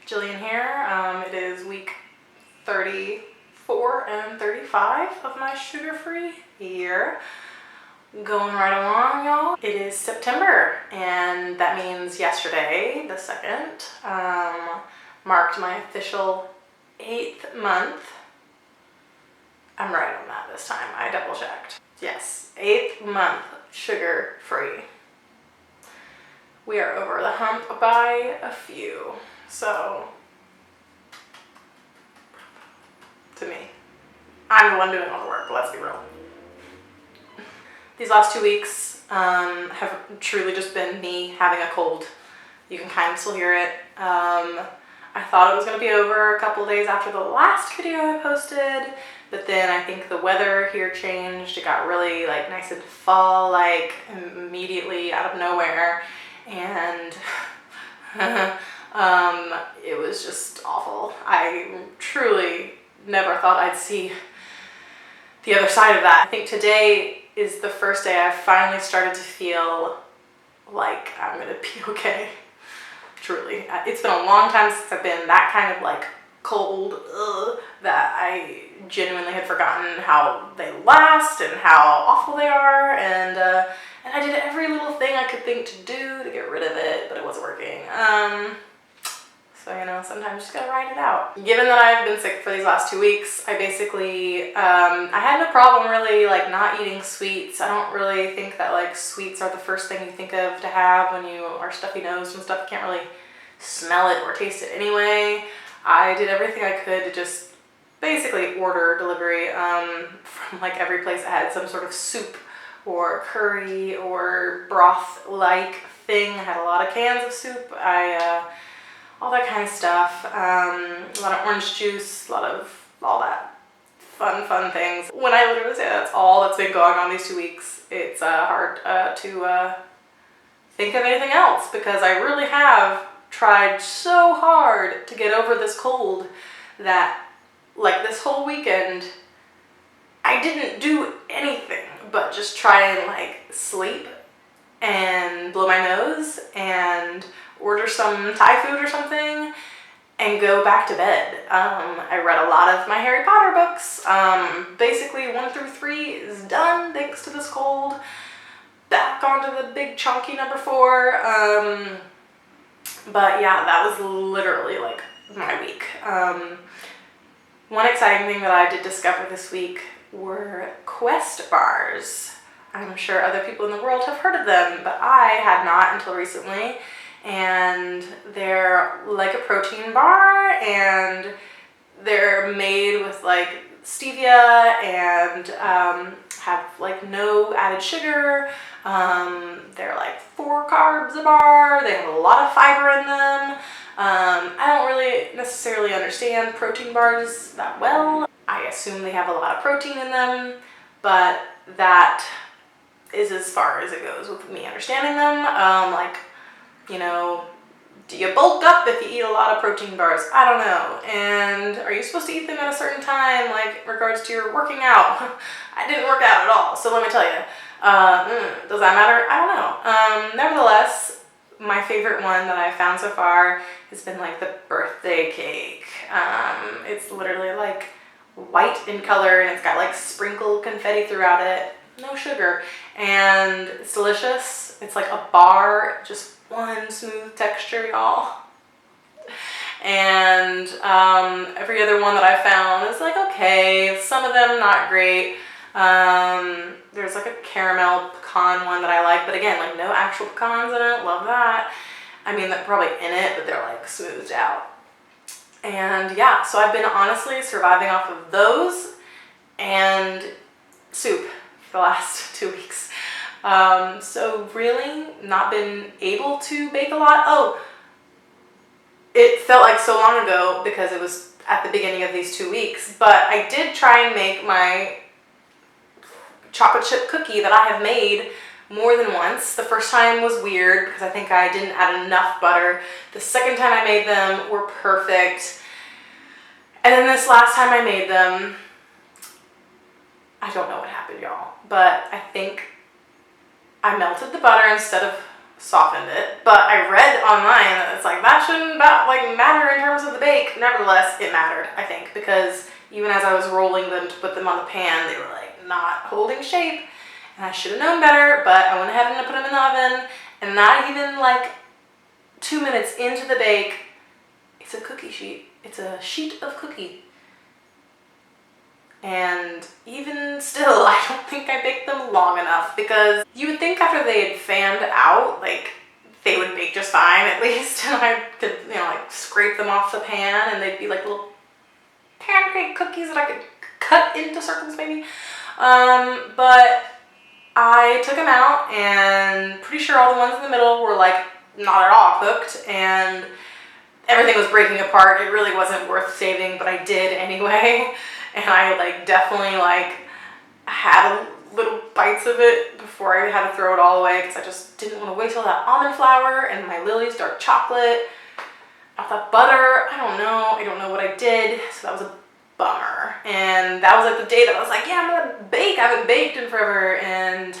Jillian here. It is week 34 and 35 of my sugar-free year. Going right along, y'all. It is September, and that means yesterday, the 2nd, marked my official 8th month. I'm right on that this time. I double-checked. Yes, 8th month sugar-free. We are over the hump by a few. So, to me, I'm the one doing all the work, let's be real. These last 2 weeks have truly just been me having a cold. You can kind of still hear it. I thought it was going to be over a couple of days after the last video I posted, but then I think the weather here changed. It got really nice and fall-like immediately out of nowhere, and it was just awful. I truly never thought I'd see the other side of that. I think today is the first day I've finally started to feel like I'm gonna be okay. Truly. It's been a long time since I've been that kind of cold that I genuinely had forgotten how they last and how awful they are, and I did every little thing I could think to do to get rid of it, but it wasn't working. So, sometimes you just gotta ride it out. Given that I've been sick for these last 2 weeks, I basically, I had no problem really not eating sweets. I don't really think that sweets are the first thing you think of to have when you are stuffy-nosed and stuff. You can't really smell it or taste it anyway. I did everything I could to just basically order delivery from every place that had some sort of soup or curry or broth-like thing. I had a lot of cans of soup. All that kind of stuff. A lot of orange juice, a lot of all that fun things. When I literally say that's all that's been going on these 2 weeks, it's hard to think of anything else, because I really have tried so hard to get over this cold that this whole weekend I didn't do anything but just try and sleep and blow my nose and order some Thai food or something and go back to bed. I read a lot of my Harry Potter books. Basically 1 through 3 is done thanks to this cold. Back onto the big chunky number 4. But yeah, that was literally my week. One exciting thing that I did discover this week were Quest bars. I'm sure other people in the world have heard of them, but I had not until recently. And they're like a protein bar, and they're made with stevia and have no added sugar. They're 4 carbs a bar. They have a lot of fiber in them. I don't really necessarily understand protein bars that well. I assume they have a lot of protein in them, but that is as far as it goes with me understanding them. Do you bulk up if you eat a lot of protein bars? I don't know. And are you supposed to eat them at a certain time, in regards to your working out? I didn't work out at all, so let me tell you. Does that matter? I don't know. Nevertheless, my favorite one that I found so far has been the birthday cake. It's literally white in color, and it's got sprinkled confetti throughout it. No sugar. And it's delicious. It's a bar, just one smooth texture, y'all. And every other one that I found is okay. Some of them not great. There's a caramel pecan one that I like, but again, no actual pecans in it. Love that. I mean, they're probably in it, but they're smoothed out. And yeah, so I've been honestly surviving off of those and soup for the last 2 weeks. So really not been able to bake a lot. Oh, it felt like so long ago because it was at the beginning of these 2 weeks, but I did try and make my chocolate chip cookie that I have made more than once. The first time was weird because I think I didn't add enough butter. The second time I made them were perfect. And then this last time I made them, I don't know what happened, y'all, but I think I melted the butter instead of softened it, but I read online that it's like that shouldn't matter in terms of the bake. Nevertheless, it mattered, I think, because even as I was rolling them to put them on the pan, they were like not holding shape, and I should have known better, but I went ahead and put them in the oven, and not even like 2 minutes into the bake, it's a cookie sheet. It's a sheet of cookie. And even still, I don't think I baked them long enough, because you would think after they had fanned out, like, they would bake just fine at least, and I could, you know, like scrape them off the pan and they'd be like little pancake cookies that I could cut into circles maybe. But I took them out, and pretty sure all the ones in the middle were like not at all cooked, and everything was breaking apart. It really wasn't worth saving, but I did anyway. And I like definitely like had little bites of it before I had to throw it all away, because I just didn't want to waste all that almond flour and my Lily's dark chocolate. All that butter, I don't know what I did, so that was a bummer. And that was like the day that I was like, yeah, I'm gonna bake. I haven't baked in forever, and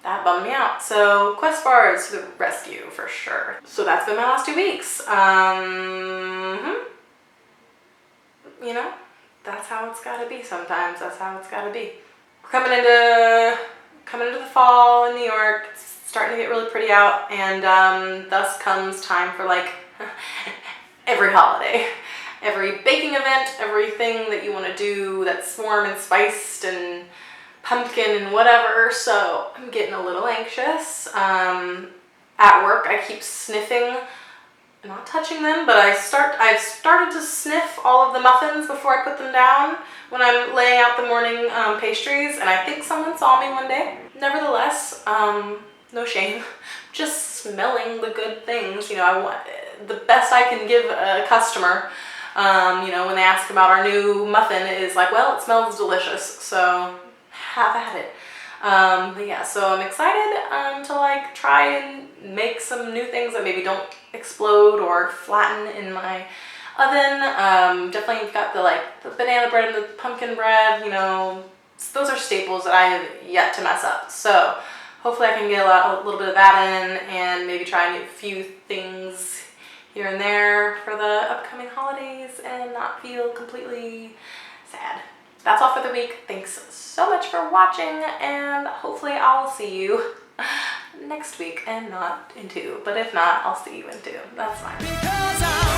that bummed me out. So Quest bars to the rescue for sure. So that's been my last 2 weeks. You know, that's how it's gotta be sometimes. That's how it's gotta be. We're coming into the fall in New York. It's starting to get really pretty out, and thus comes time for like every holiday, every baking event, everything that you want to do that's warm and spiced and pumpkin and whatever. So I'm getting a little anxious. At work, I keep sniffing. Not touching them, but I've started to sniff all of the muffins before I put them down when I'm laying out the morning pastries, and I think someone saw me one day. Nevertheless, no shame, just smelling the good things. You know, I want the best I can give a customer. You know, when they ask about our new muffin, is like, well, it smells delicious, so have at it. But yeah, so I'm excited to like try and make some new things that maybe don't explode or flatten in my oven. Definitely got the banana bread and the pumpkin bread, you know, those are staples that I have yet to mess up. So hopefully I can get a little bit of that in, and maybe try a few things here and there for the upcoming holidays and not feel completely sad. That's all for the week. Thanks so much for watching, and hopefully I'll see you next week and not in 2. But if not, I'll see you in 2. That's fine.